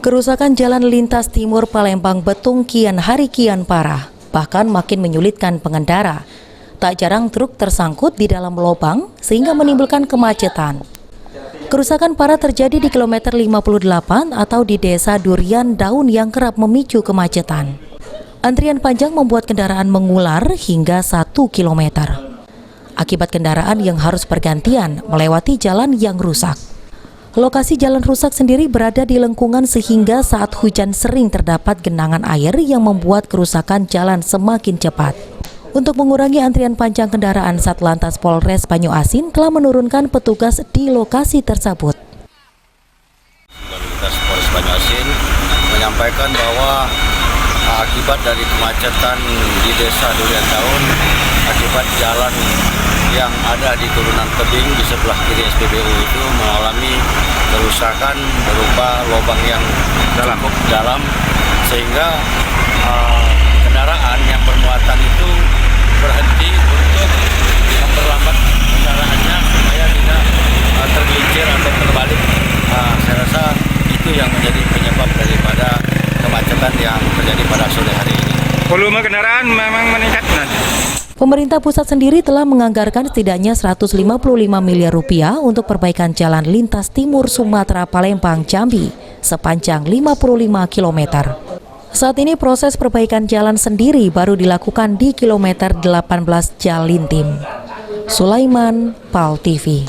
Kerusakan jalan lintas timur Palembang Betung kian hari kian parah, bahkan makin menyulitkan pengendara. Tak jarang truk tersangkut di dalam lubang sehingga menimbulkan kemacetan. Kerusakan parah terjadi di kilometer 58 atau di desa Durian Daun yang kerap memicu kemacetan. Antrian panjang membuat kendaraan mengular hingga 1 km. Akibat kendaraan yang harus bergantian melewati jalan yang rusak. Lokasi jalan rusak sendiri berada di lengkungan sehingga saat hujan sering terdapat genangan air yang membuat kerusakan jalan semakin cepat. Untuk mengurangi antrian panjang kendaraan, Satlantas Polres Banyuasin telah menurunkan petugas di lokasi tersebut. Satlantas Polres Banyuasin menyampaikan bahwa akibat dari kemacetan di desa Durian Daun, akibat jalan yang ada di turunan tebing di sebelah kiri SPBU itu mengalami kerusakan berupa lubang yang cukup dalam, sehingga kendaraan yang bermuatan itu berhenti untuk memperlambat kendaraannya supaya tidak tergelincir atau terbalik. Saya rasa itu yang menjadi penyebab daripada kemacetan yang terjadi pada sore hari ini. Volume kendaraan memang meningkat nanti. Pemerintah pusat sendiri telah menganggarkan setidaknya 155 miliar rupiah untuk perbaikan jalan lintas timur Sumatera Palembang Jambi sepanjang 55 km. Saat ini proses perbaikan jalan sendiri baru dilakukan di kilometer 18 Jalintim. Sulaiman, PAL TV.